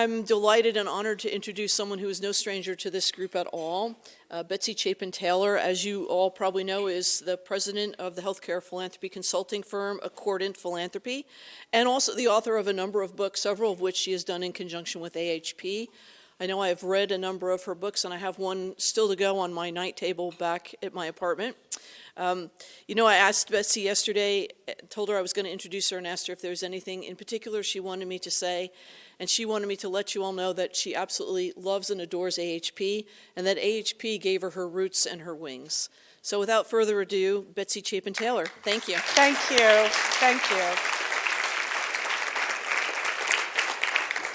I'm delighted and honored to introduce someone who is no stranger to this group at all. Betsy Chapin-Taylor, as you all probably know, is the president of the healthcare philanthropy consulting firm Accordant Philanthropy, and also the author of a number of books, several of which she has done in conjunction with AHP. I know I have read a number of her books, and I have one still to go on my night table back at my apartment. I asked Betsy yesterday, told her I was going to introduce her and asked her if there was anything in particular she wanted me to say. And she wanted me to let you all know that she absolutely loves and adores AHP, and that AHP gave her roots and her wings. So without further ado, Betsy Chapin-Taylor, thank you. Thank you. Thank you.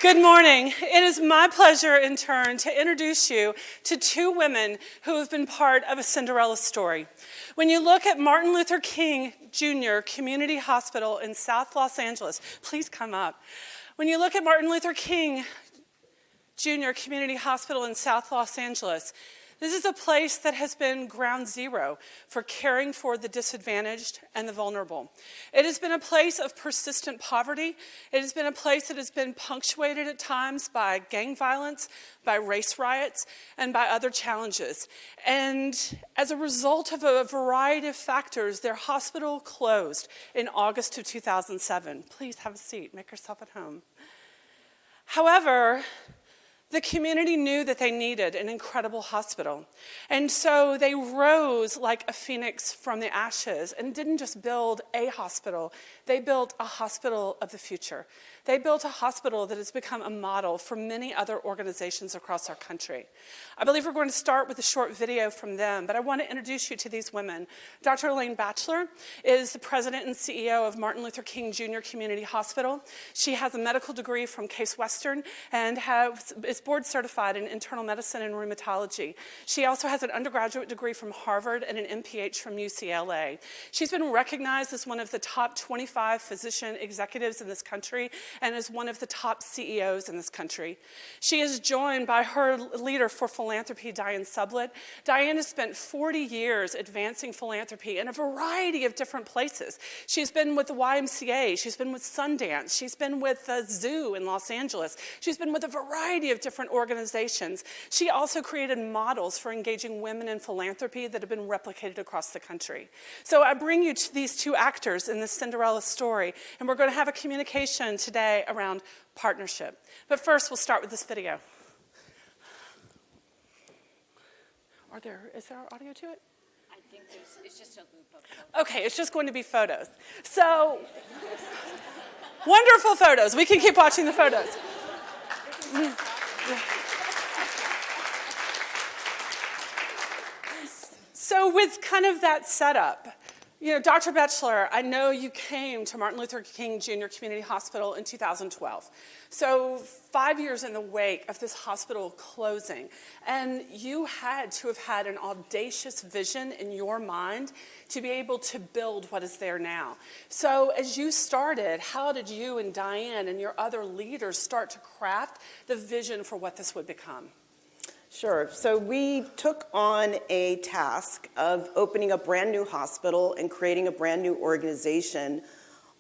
Good morning. It is my pleasure in turn to introduce you to two women who have been part of a Cinderella story. When you look at Martin Luther King Jr. Community Hospital in South Los Angeles, please come up. When you look at Martin Luther King Jr. Community Hospital in South Los Angeles, this is a place that has been ground zero for caring for the disadvantaged and the vulnerable. It has been a place of persistent poverty. It has been a place that has been punctuated at times by gang violence, by race riots, and by other challenges. And as a result of a variety of factors, their hospital closed in August of 2007. Please have a seat, make yourself at home. However, the community knew that they needed an incredible hospital. And so they rose like a phoenix from the ashes and didn't just build a hospital, they built a hospital of the future. They built a hospital that has become a model for many other organizations across our country. I believe we're going to start with a short video from them, but I want to introduce you to these women. Dr. Elaine Batchlor is the president and CEO of Martin Luther King Jr. Community Hospital. She has a medical degree from Case Western and is board certified in internal medicine and rheumatology. She also has an undergraduate degree from Harvard and an MPH from UCLA. She's been recognized as one of the top 25 physician executives in this country and is one of the top CEOs in this country. She is joined by her leader for philanthropy, Dyan Sublett. Dyan has spent 40 years advancing philanthropy in a variety of different places. She's been with the YMCA, she's been with Sundance, she's been with the Zoo in Los Angeles, she's been with a variety of different organizations. She also created models for engaging women in philanthropy that have been replicated across the country. So I bring you to these two actors in this Cinderella story, and we're going to have a communication today around partnership. But first, we'll start with this video. Is there audio to it? I think it's just a loop of photos. Okay, it's just going to be photos. So, wonderful photos. We can keep watching the photos. So with kind of that setup, Dr. Batchlor, I know you came to Martin Luther King Jr. Community Hospital in 2012. So 5 years in the wake of this hospital closing, and you had to have had an audacious vision in your mind to be able to build what is there now. So as you started, how did you and Dyan and your other leaders start to craft the vision for what this would become? Sure. So we took on a task of opening a brand new hospital and creating a brand new organization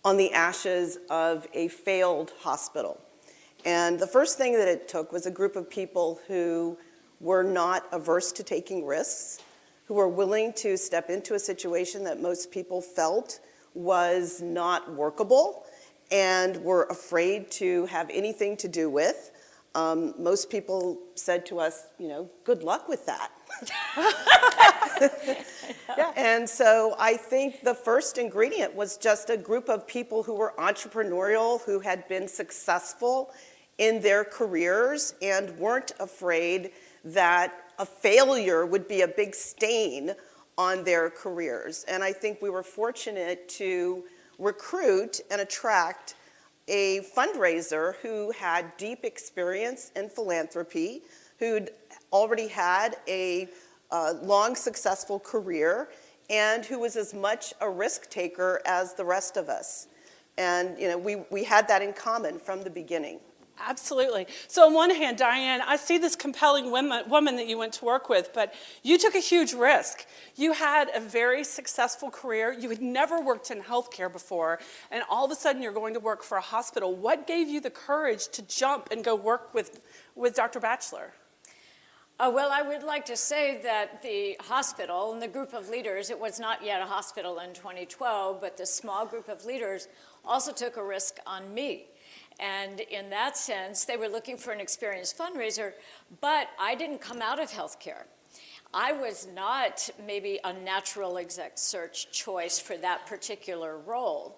on the ashes of a failed hospital. And the first thing that it took was a group of people who were not averse to taking risks, who were willing to step into a situation that most people felt was not workable and were afraid to have anything to do with. Most people said to us, good luck with that. Yeah. And so I think the first ingredient was just a group of people who were entrepreneurial, who had been successful in their careers and weren't afraid that a failure would be a big stain on their careers. And I think we were fortunate to recruit and attract a fundraiser who had deep experience in philanthropy, who'd already had a long, successful career, and who was as much a risk taker as the rest of us. And we had that in common from the beginning. Absolutely. So on one hand, Dyan, I see this compelling woman that you went to work with, but you took a huge risk. You had a very successful career. You had never worked in healthcare before, and all of a sudden you're going to work for a hospital. What gave you the courage to jump and go work with Dr. Batchlor? Well, I would like to say that the hospital and the group of leaders, it was not yet a hospital in 2012, but the small group of leaders also took a risk on me. And in that sense, they were looking for an experienced fundraiser, but I didn't come out of healthcare. I was not maybe a natural exec search choice for that particular role,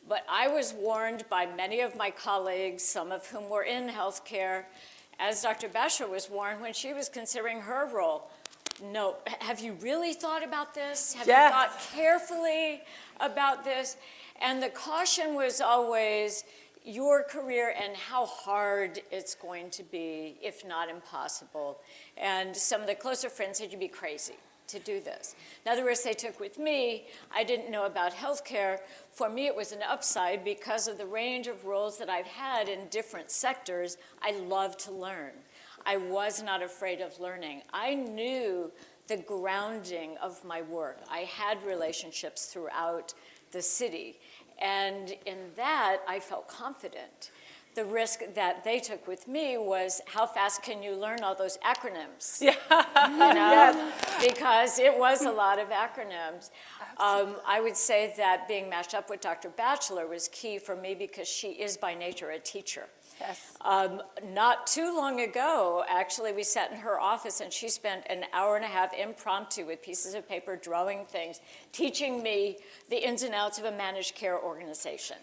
but I was warned by many of my colleagues, some of whom were in healthcare, as Dr. Batchlor was warned when she was considering her role. No, have you really thought about this? Have you thought carefully about this? And the caution was always your career and how hard it's going to be, if not impossible. And some of the closer friends said, you'd be crazy to do this. In other words, they took with me, I didn't know about healthcare. For me, it was an upside because of the range of roles that I've had in different sectors. I love to learn. I was not afraid of learning. I knew the grounding of my work. I had relationships throughout the city. And in that, I felt confident. The risk that they took with me was how fast can you learn all those acronyms? Yeah. You know? Because it was a lot of acronyms. I would say that being matched up with Dr. Batchlor was key for me because she is by nature a teacher. Yes. Not too long ago, actually, we sat in her office and she spent an hour and a half impromptu with pieces of paper drawing things, teaching me the ins and outs of a managed care organization.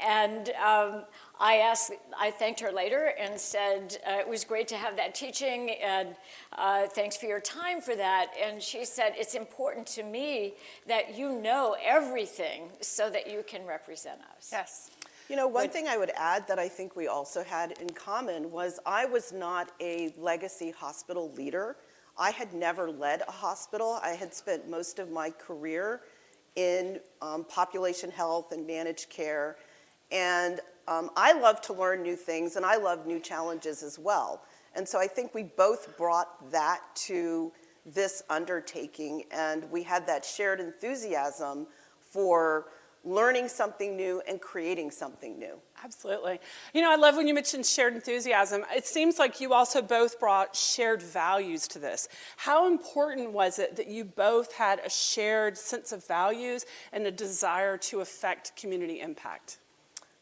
And I thanked her later and said, it was great to have that teaching, and thanks for your time for that. And she said, it's important to me that you know everything so that you can represent us. Yes. You know, one thing I would add that I think we also had in common was I was not a legacy hospital leader. I had never led a hospital. I had spent most of my career in population health and managed care. And I love to learn new things, and I love new challenges as well. And so I think we both brought that to this undertaking, and we had that shared enthusiasm for learning something new and creating something new. Absolutely. You know, I love when you mentioned shared enthusiasm. It seems like you also both brought shared values to this. How important was it that you both had a shared sense of values and a desire to affect community impact?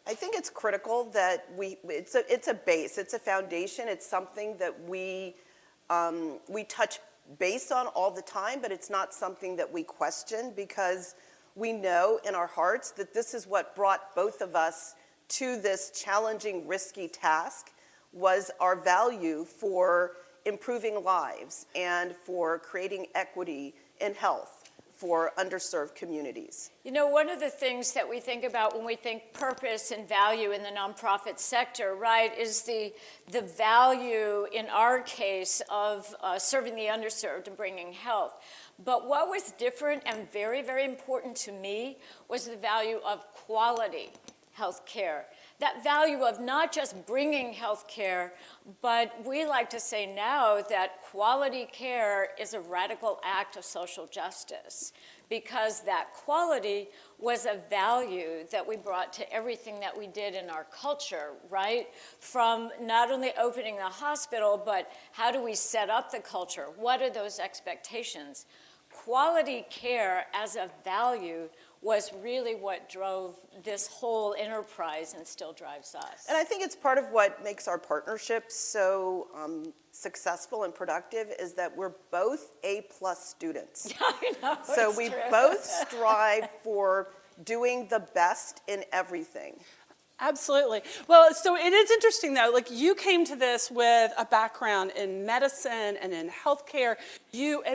I think it's critical that it's a base, it's a foundation, it's something that we touch base on all the time, but it's not something that we question because we know in our hearts that this is what brought both of us to this challenging, risky task, was our value for improving lives and for creating equity in health for underserved communities. You know, one of the things that we think about when we think purpose and value in the nonprofit sector, right, is the value, in our case, of serving the underserved and bringing health. But what was different and very, very important to me was the value of quality health care. That value of not just bringing health care, but we like to say now that quality care is a radical act of social justice, because that quality was a value that we brought to everything that we did in our culture, right? From not only opening the hospital, but how do we set up the culture? What are those expectations? Quality care as a value was really what drove this whole enterprise and still drives us. And I think it's part of what makes our partnership so successful and productive is that we're both A+ students. I know, So it's we true. both strive for doing the best in everything. Absolutely. Well, so it is interesting, though. Like, you came to this with a background in medicine and in healthcare,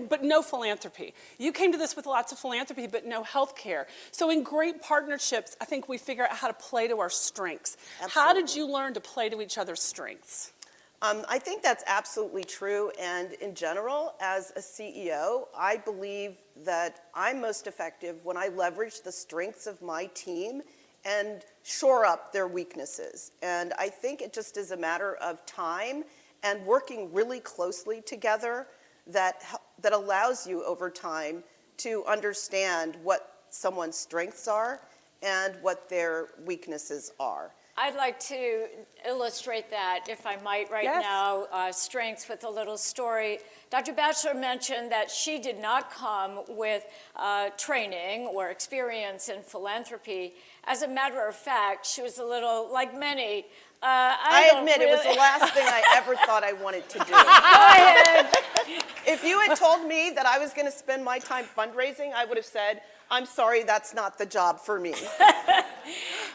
but no philanthropy. You came to this with lots of philanthropy, but no healthcare. So in great partnerships, I think we figure out how to play to our strengths. Absolutely. How did you learn to play to each other's strengths? I think that's absolutely true, and in general, as a CEO, I believe that I'm most effective when I leverage the strengths of my team and shore up their weaknesses. And I think it just is a matter of time and working really closely together that allows you over time to understand what someone's strengths are and what their weaknesses are. I'd like to illustrate that, if I might, right Yes. now, strengths with a little story. Dr. Batchlor mentioned that she did not come with training or experience in philanthropy. As a matter of fact, she was a little, like many, I admit it was the last thing I ever thought I wanted to do. Go ahead. If you had told me that I was going to spend my time fundraising, I would have said, I'm sorry, that's not the job for me.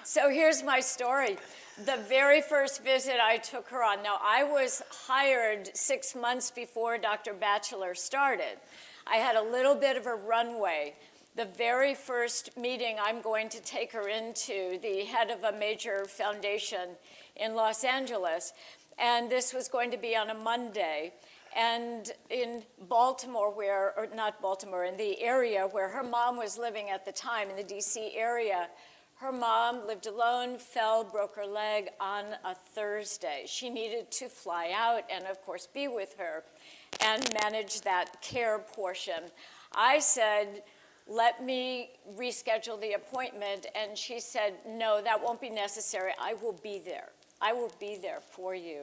So here's my story. The very first visit I took her on, now I was hired 6 months before Dr. Batchlor started. I had a little bit of a runway. The very first meeting I'm going to take her into, the head of a major foundation in Los Angeles, and this was going to be on a Monday. And in Baltimore, or not Baltimore, in the area where her mom was living at the time, in the DC area, her mom lived alone, fell, broke her leg on a Thursday. She needed to fly out and, of course, be with her and manage that care portion. I said, let me reschedule the appointment, and she said, no, that won't be necessary. I will be there. I will be there for you.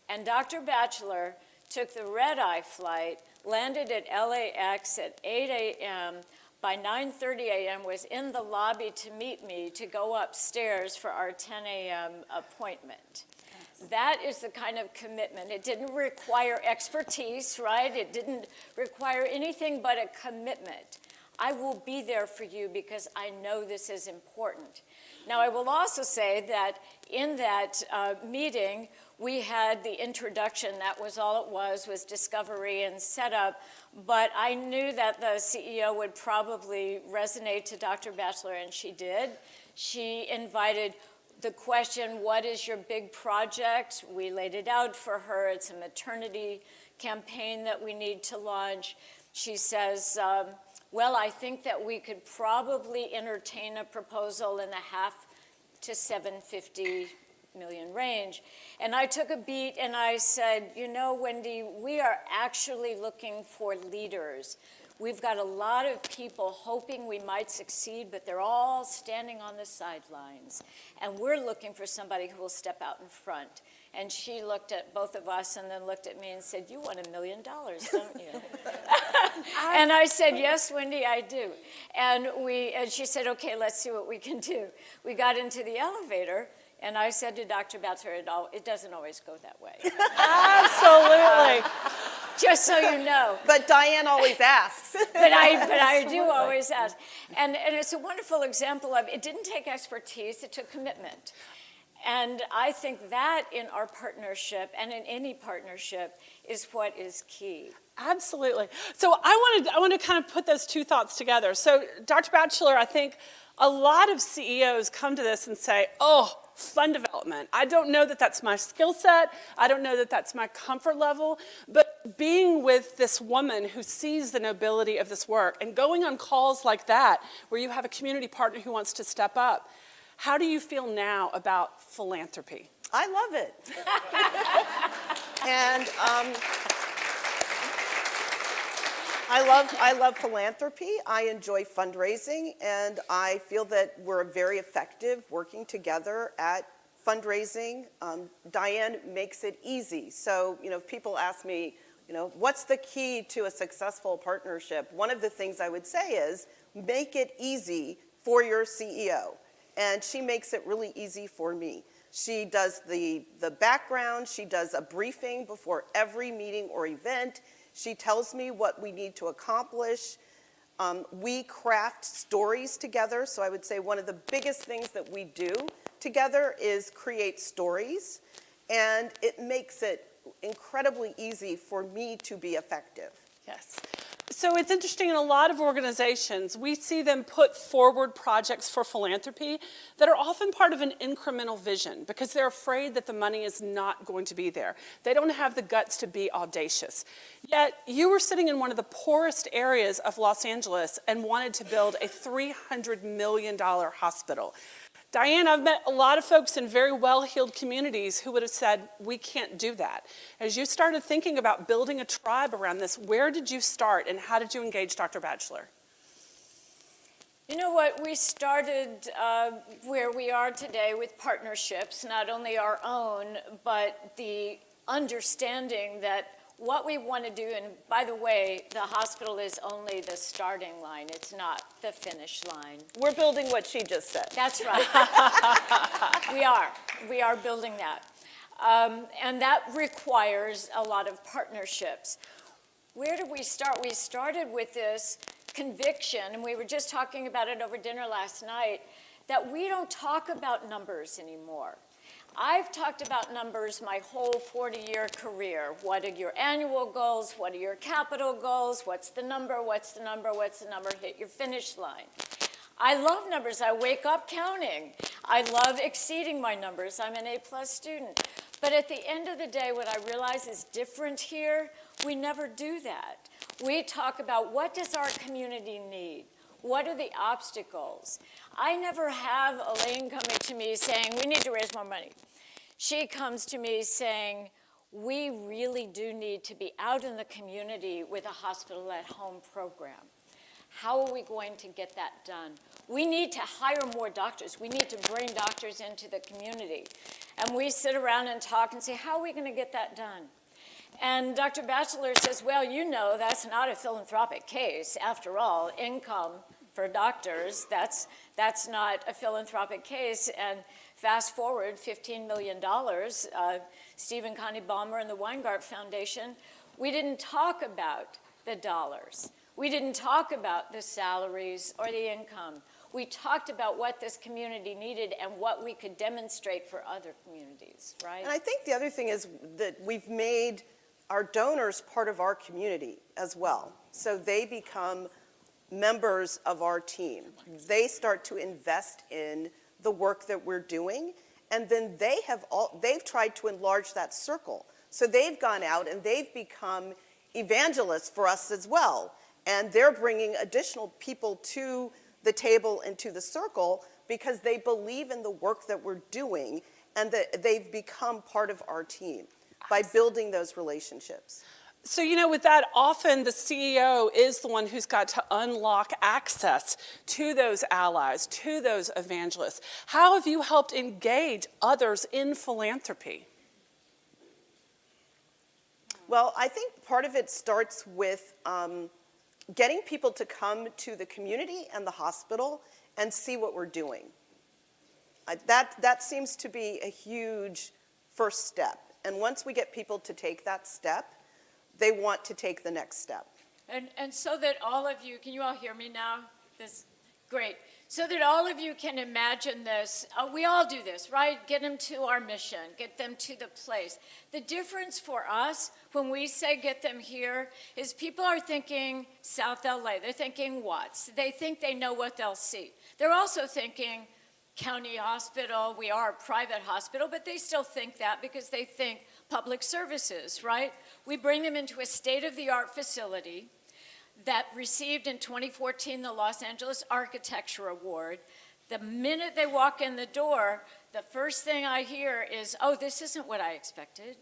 And Dr. Batchlor took the red-eye flight, landed at LAX at 8 a.m., by 9:30 a.m. was in the lobby to meet me to go upstairs for our 10 a.m. appointment. That is the kind of commitment. It didn't require expertise, right? It didn't require anything but a commitment. I will be there for you because I know this is important. Now, I will also say that in that meeting, we had the introduction. That was all it was discovery and setup. But I knew that the CEO would probably resonate to Dr. Batchlor, and she did. She invited the question, what is your big project? We laid it out for her. It's a maternity campaign that we need to launch. She says, well, I think that we could probably entertain a proposal in the $500 to $750 million range. And I took a beat and I said, you know, Wendy, we are actually looking for leaders. We've got a lot of people hoping we might succeed, but they're all standing on the sidelines. And we're looking for somebody who will step out in front. And she looked at both of us and then looked at me and said, you want $1 million, don't you? And I said, yes, Wendy, I do. And she said, okay, let's see what we can do. We got into the elevator, and I said to Dr. Batchlor, it doesn't always go that way. Absolutely. Just so you know. But Dyan always asks. But I do always ask. And it's a wonderful example of, it didn't take expertise, it took commitment. And I think that in our partnership and in any partnership is what is key. Absolutely. So I want to kind of put those two thoughts together. So Dr. Batchlor, I think a lot of CEOs come to this and say, oh, fund development. I don't know that that's my skill set. I don't know that that's my comfort level. But being with this woman who sees the nobility of this work and going on calls like that where you have a community partner who wants to step up, how do you feel now about philanthropy? I love it. And I love philanthropy. I enjoy fundraising, and I feel that we're very effective working together at fundraising. Dyan makes it easy. So, if people ask me, what's the key to a successful partnership? One of the things I would say is make it easy for your CEO. And she makes it really easy for me. She does the background. She does a briefing before every meeting or event. She tells me what we need to accomplish. We craft stories together. So I would say one of the biggest things that we do together is create stories. And it makes it incredibly easy for me to be effective. Yes. So it's interesting, in a lot of organizations, we see them put forward projects for philanthropy that are often part of an incremental vision because they're afraid that the money is not going to be there. They don't have the guts to be audacious. Yet you were sitting in one of the poorest areas of Los Angeles and wanted to build a $300 million hospital. Dyan, I've met a lot of folks in very well-heeled communities who would have said, we can't do that. As you started thinking about building a tribe around this, where did you start and how did you engage Dr. Batchlor? You know what, we started where we are today with partnerships, not only our own, but the understanding that what we want to do, and by the way, the hospital is only the starting line, it's not the finish line. We're building what she just said. That's right. We are building that. And that requires a lot of partnerships. Where did we start? We started with this conviction, and we were just talking about it over dinner last night, that we don't talk about numbers anymore. I've talked about numbers my whole 40-year career. What are your annual goals? What are your capital goals? What's the number? What's the number? What's the number? Hit your finish line. I love numbers. I wake up counting. I love exceeding my numbers. I'm an A+ student. But at the end of the day, what I realize is different here. We never do that. We talk about what does our community need? What are the obstacles? I never have Elaine coming to me saying, we need to raise more money. She comes to me saying, we really do need to be out in the community with a hospital at home program. How are we going to get that done? We need to hire more doctors. We need to bring doctors into the community. And we sit around and talk and say, how are we going to get that done? And Dr. Batchlor says, well, you know, that's not a philanthropic case. After all, income for doctors, that's not a philanthropic case. And fast forward $15 million, Stephen Connie Ballmer and the Weingart Foundation, we didn't talk about the dollars. We didn't talk about the salaries or the income. We talked about what this community needed and what we could demonstrate for other communities, right? And I think the other thing is that we've made our donors part of our community as well. So they become members of our team. They start to invest in the work that we're doing, and then they've tried to enlarge that circle. So they've gone out and they've become evangelists for us as well. And they're bringing additional people to the table and to the circle because they believe in the work that we're doing and that they've become part of our team by building those relationships. So, you know, with that, often the CEO is the one who's got to unlock access to those allies, to those evangelists. How have you helped engage others in philanthropy? Well, I think part of it starts with getting people to come to the community and the hospital and see what we're doing. That seems to be a huge first step. And once we get people to take that step, they want to take the next step. And so that all of you, can you all hear me now? Great. So that all of you can imagine this, we all do this, right? Get them to our mission, get them to the place. The difference for us when we say get them here is people are thinking South LA, they're thinking Watts, they think they know what they'll see. They're also thinking county hospital, we are a private hospital, but they still think that because they think public services, right? We bring them into a state-of-the-art facility that received in 2014 the Los Angeles Architecture Award. The minute they walk in the door, the first thing I hear is, oh, this isn't what I expected.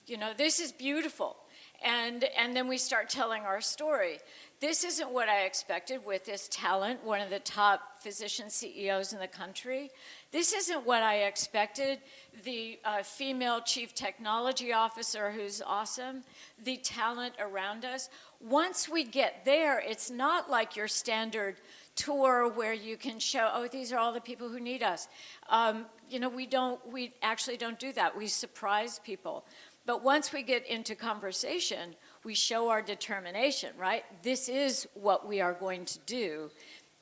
You know, this is beautiful. And then we start telling our story. This isn't what I expected with this talent, one of the top physician CEOs in the country. This isn't what I expected, the female chief technology officer who's awesome, the talent around us. Once we get there, it's not like your standard tour where you can show, oh, these are all the people who need us. You know, we actually don't do that. We surprise people. But once we get into conversation, we show our determination, right? This is what we are going to do.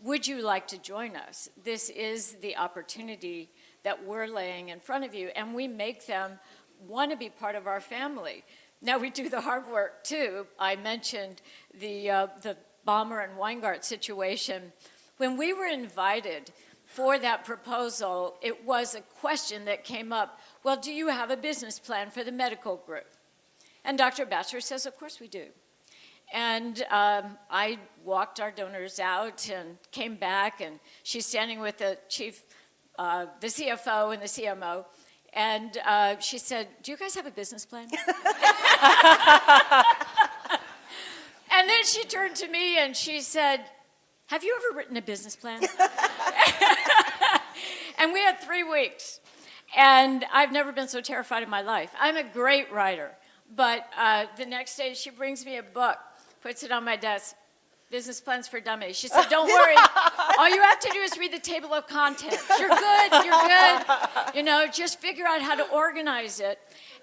Would you like to join us? This is the opportunity that we're laying in front of you, and we make them want to be part of our family. Now, we do the hard work, too. I mentioned the Ballmer and Weingart situation. When we were invited for that proposal, it was a question that came up, well, do you have a business plan for the medical group? And Dr. Batchlor says, of course we do. And I walked our donors out and came back, and she's standing with the chief the CFO and the CMO. And she said, "Do you guys have a business plan?" And then she turned to me and she said, "Have you ever written a business plan?" And we had 3 weeks. And I've never been so terrified in my life. I'm a great writer. But the next day she brings me a book, puts it on my desk, Business Plans for Dummies. She said, "Don't worry. All you have to do is read the table of contents. You're good, you're good. You know, just figure out how to organize it."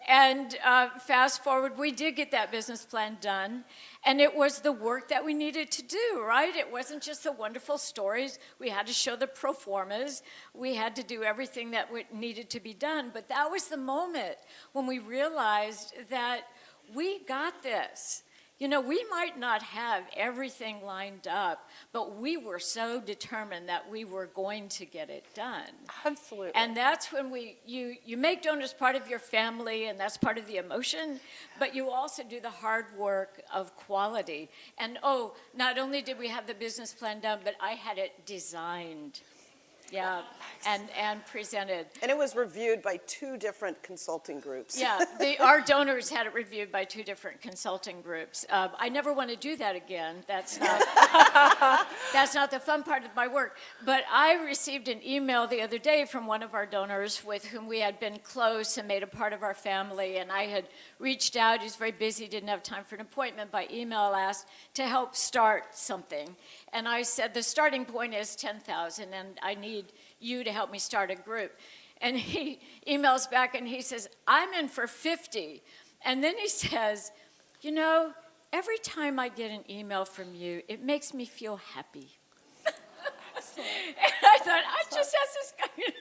And fast forward, we did get that business plan done. And it was the work that we needed to do, right? It wasn't just the wonderful stories. We had to show the pro formas. We had to do everything that needed to be done. But that was the moment when we realized that we got this. You know, we might not have everything lined up, but we were so determined that we were going to get it done. Absolutely. And that's when you make donors part of your family, and that's part of the emotion, but you also do the hard work of quality. And not only did we have the business plan done, but I had it designed. Yeah, and presented. And it was reviewed by 2 different consulting groups. Yeah, our donors had it reviewed by 2 different consulting groups. I never want to do that again. That's not the fun part of my work. But I received an email the other day from one of our donors with whom we had been close and made a part of our family. And I had reached out. He was very busy, didn't have time for an appointment. By email, asked to help start something. And I said, the starting point is $10,000, and I need you to help me start a group. And he emails back and he says, "I'm in for 50. And then he says, "You know, every time I get an email from you, it makes me feel happy." And I thought, I just asked this guy.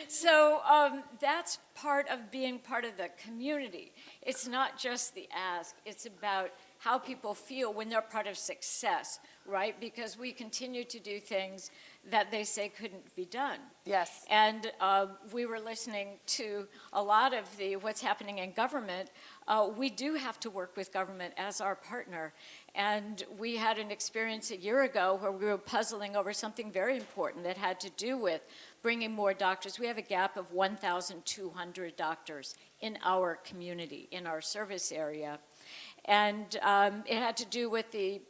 So that's part of being part of the community. It's not just the ask. It's about how people feel when they're part of success, right? Because we continue to do things that they say couldn't be done. Yes. And we were listening to a lot of what's happening in government. We do have to work with government as our partner. And we had an experience a year ago where we were puzzling over something very important that had to do with bringing more doctors. We have a gap of 1,200 doctors in our community, in our service area. And it had to do with a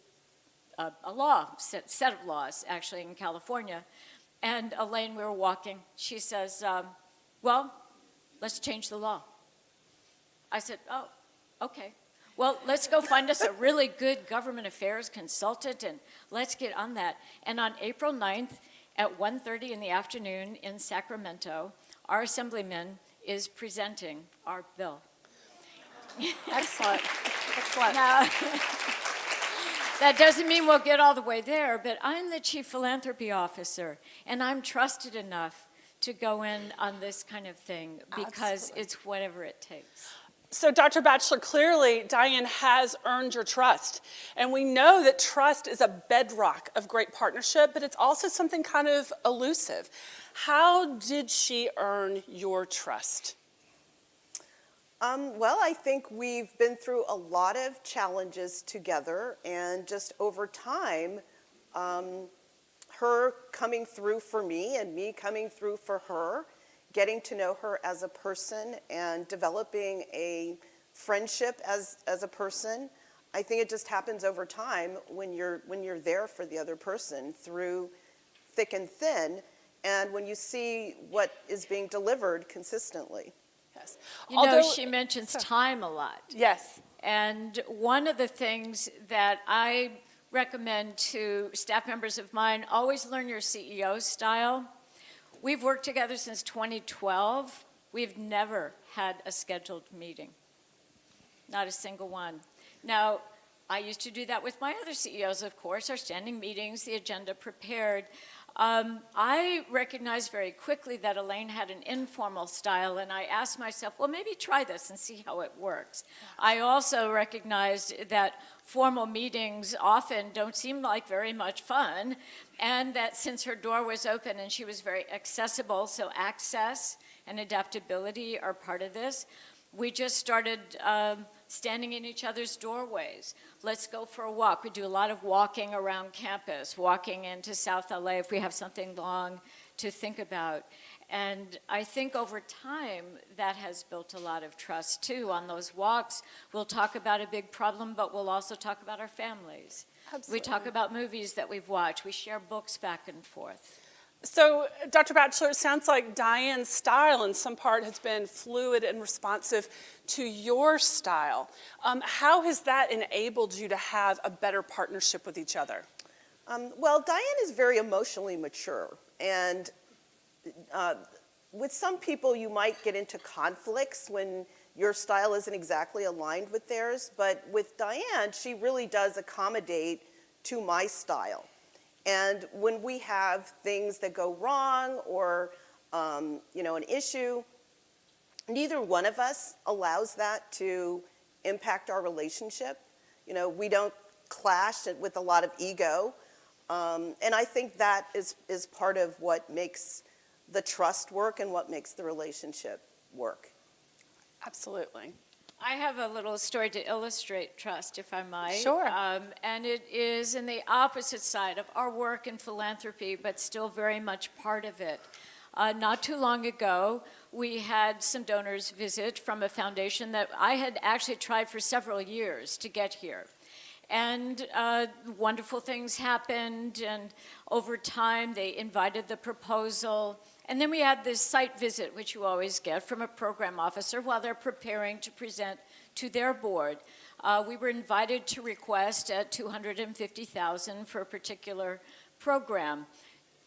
set of laws, actually, in California. And Elaine, we were walking, she says, "Well, let's change the law." I said, "Oh, okay. Well, let's go find us a really good government affairs consultant, and let's get on that." And on April 9th at 1:30 in the afternoon in Sacramento, our assemblyman is presenting our bill. Excellent. Excellent. Now, that doesn't mean we'll get all the way there, but I'm the chief philanthropy officer, and I'm trusted enough to go in on this kind of thing because Absolutely. it's whatever it takes. So, Dr. Batchlor, clearly Dyan has earned your trust. And we know that trust is a bedrock of great partnership, but it's also something kind of elusive. How did she earn your trust? Well, I think we've been through a lot of challenges together, and just over time, her coming through for me and me coming through for her, getting to know her as a person and developing a friendship as a person. I think it just happens over time when you're there for the other person through thick and thin, and when you see what is being delivered consistently. Yes. You know, she mentions time a lot. Yes. And one of the things that I recommend to staff members of mine, always learn your CEO style. We've worked together since 2012. We've never had a scheduled meeting. Not a single one. Now, I used to do that with my other CEOs, of course, our standing meetings, the agenda prepared. I recognized very quickly that Elaine had an informal style, and I asked myself, well, maybe try this and see how it works. I also recognized that formal meetings often don't seem like very much fun, and that since her door was open and she was very accessible, so access and adaptability are part of this, we just started standing in each other's doorways. Let's go for a walk. We do a lot of walking around campus, walking into South LA if we have something long to think about. And I think over time, that has built a lot of trust, too. On those walks, we'll talk about a big problem, but we'll also talk about our families. Absolutely. We talk about movies that we've watched. We share books back and forth. So, Dr. Batchlor, it sounds like Dyan's style in some part has been fluid and responsive to your style. How has that enabled you to have a better partnership with each other? Well, Dyan is very emotionally mature, and with some people you might get into conflicts when your style isn't exactly aligned with theirs, but with Dyan, she really does accommodate to my style. And when we have things that go wrong or an issue, neither one of us allows that to impact our relationship. We don't clash with a lot of ego. And I think that is part of what makes the trust work and what makes the relationship work. Absolutely. I have a little story to illustrate trust, if I might. Sure. And it is in the opposite side of our work in philanthropy, but still very much part of it. Not too long ago, we had some donors visit from a foundation that I had actually tried for several years to get here. And wonderful things happened, and over time they invited the proposal. And then we had this site visit, which you always get from a program officer while they're preparing to present to their board. We were invited to request at $250,000 for a particular program.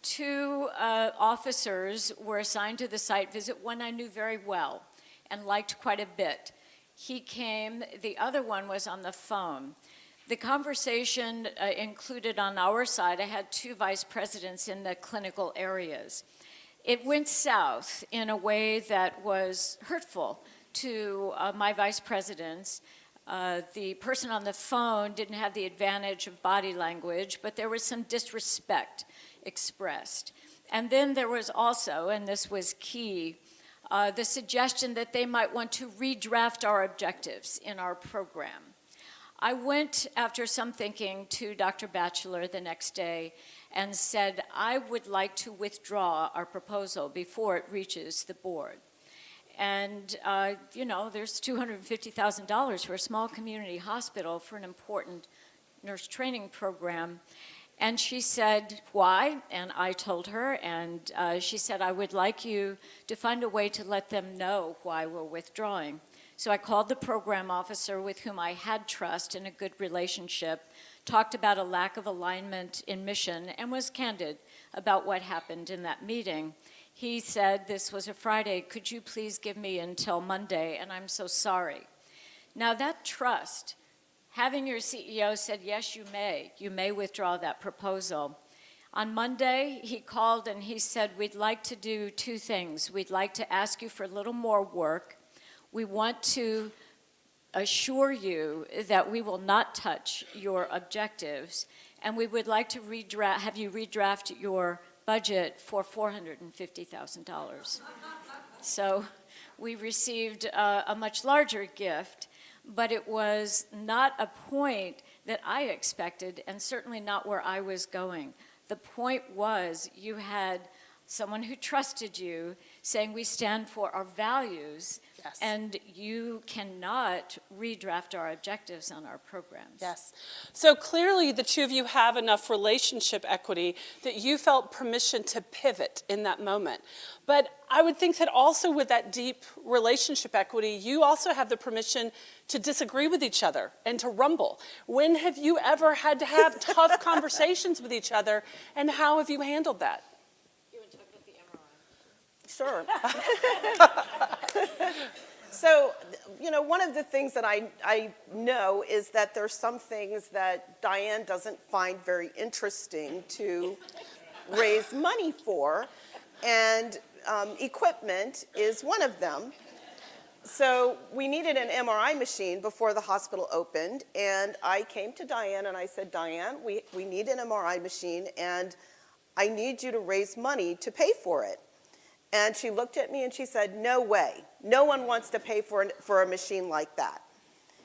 Two officers were assigned to the site visit, one I knew very well and liked quite a bit. He came, the other one was on the phone. The conversation included on our side, I had two vice presidents in the clinical areas. It went south in a way that was hurtful to my vice presidents. The person on the phone didn't have the advantage of body language, but there was some disrespect expressed. And then there was also, and this was key, the suggestion that they might want to redraft our objectives in our program. I went, after some thinking, to Dr. Batchlor the next day and said, I would like to withdraw our proposal before it reaches the board. And, there's $250,000 for a small community hospital for an important nurse training program. And she said, why? And I told her, and she said, I would like you to find a way to let them know why we're withdrawing. So I called the program officer with whom I had trust and a good relationship, talked about a lack of alignment in mission, and was candid about what happened in that meeting. He said, this was a Friday, could you please give me until Monday, and I'm so sorry. Now that trust, having your CEO said, yes, you may withdraw that proposal. On Monday, he called and he said, we'd like to do two things. We'd like to ask you for a little more work. We want to assure you that we will not touch your objectives, and we would like to have you redraft your budget for $450,000. So we received a much larger gift, but it was not a point that I expected, and certainly not where I was going. The point was you had someone who trusted you saying we stand for our values. Yes. And you cannot redraft our objectives on our programs. Yes. So clearly the two of you have enough relationship equity that you felt permission to pivot in that moment. But I would think that also with that deep relationship equity, you also have the permission to disagree with each other and to rumble. When have you ever had to have tough conversations with each other, and how have you handled that? You want to talk about the MRI? Sure. So, one of the things that I know is that there's some things that Dyan doesn't find very interesting to raise money for, and equipment is one of them. So we needed an MRI machine before the hospital opened, and I came to Dyan and I said, Dyan, we need an MRI machine, and I need you to raise money to pay for it. And she looked at me and she said, no way. No one wants to pay for a machine like that.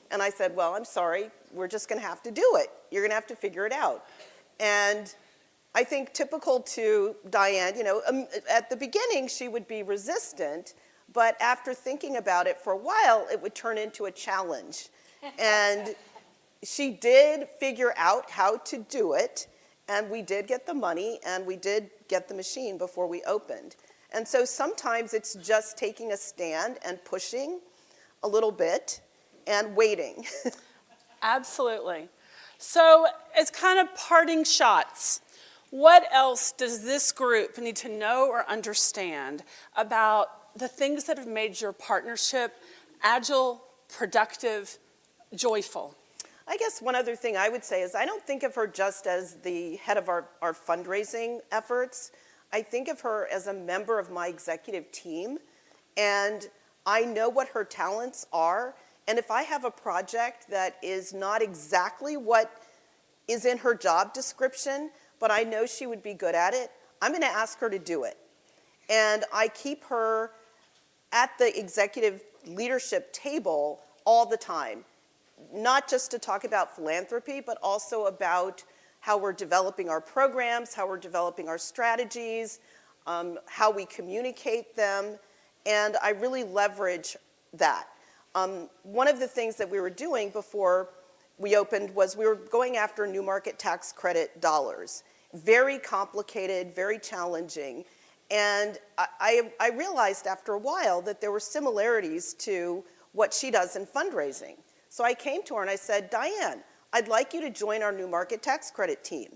And I said, well, I'm sorry. We're just going to have to do it. You're going to have to figure it out. And I think typical to Dyan, at the beginning she would be resistant, but after thinking about it for a while, it would turn into a challenge. And she did figure out how to do it, and we did get the money, and we did get the machine before we opened. And so sometimes it's just taking a stand and pushing a little bit and waiting. Absolutely. So as kind of parting shots, what else does this group need to know or understand about the things that have made your partnership agile, productive, joyful? I guess one other thing I would say is I don't think of her just as the head of our fundraising efforts. I think of her as a member of my executive team, and I know what her talents are, and if I have a project that is not exactly what is in her job description, but I know she would be good at it, I'm going to ask her to do it. And I keep her at the executive leadership table all the time, not just to talk about philanthropy, but also about how we're developing our programs, how we're developing our strategies, how we communicate them, and I really leverage that. One of the things that we were doing before we opened was we were going after new market tax credit dollars. Very complicated, very challenging, and I realized after a while that there were similarities to what she does in fundraising. So I came to her and I said, Dyan, I'd like you to join our new market tax credit team.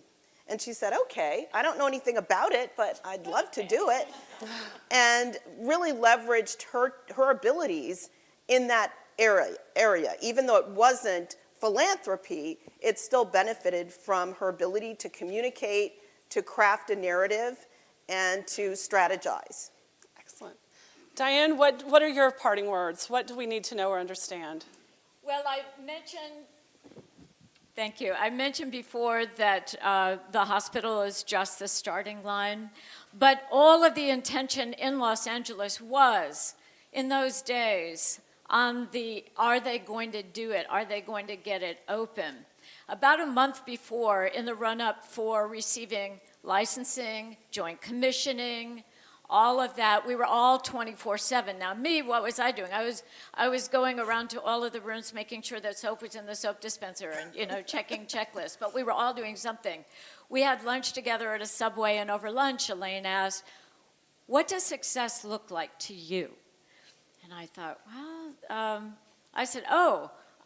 And she said, okay, I don't know anything about it, but I'd love to do it. And really leveraged her abilities in that area. Even though it wasn't philanthropy, it still benefited from her ability to communicate, to craft a narrative, and to strategize. Excellent. Dyan, what are your parting words? What do we need to know or understand? Well, thank you. I mentioned before that the hospital is just the starting line, but all of the intention in Los Angeles was, in those days, on the, are they going to do it? Are they going to get it open? About a month before, in the run-up for receiving licensing, joint commissioning, all of that, we were all 24/7. Now me, what was I doing? I was going around to all of the rooms making sure that soap was in the soap dispenser and checking checklists, but we were all doing something. We had lunch together at a Subway, and over lunch Elaine asked, what does success look like to you? And I thought, well, I said,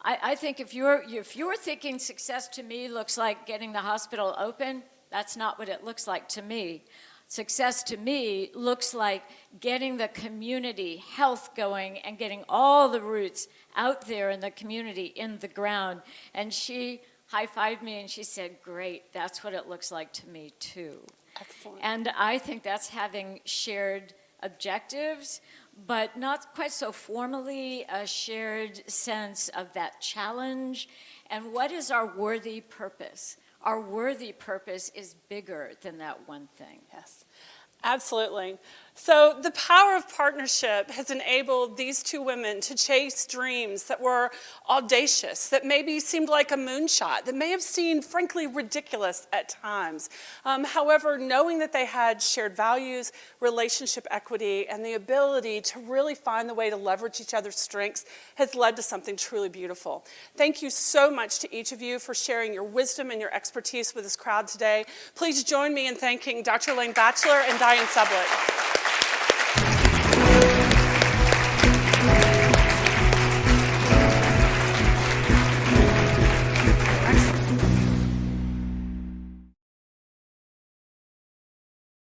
I think if you're thinking success to me looks like getting the hospital open, that's not what it looks like to me. Success to me looks like getting the community health going and getting all the roots out there in the community, in the ground. And she high-fived me and she said, great, that's what it looks like to me too. Excellent. And I think that's having shared objectives, but not quite so formally a shared sense of that challenge. And what is our worthy purpose? Our worthy purpose is bigger than that one thing. Yes, absolutely. So the power of partnership has enabled these two women to chase dreams that were audacious, that maybe seemed like a moonshot, that may have seemed frankly ridiculous at times. However, knowing that they had shared values, relationship equity, and the ability to really find the way to leverage each other's strengths has led to something truly beautiful. Thank you so much to each of you for sharing your wisdom and your expertise with this crowd today. Please join me in thanking Dr. Elaine Batchlor and Dyan Sublett.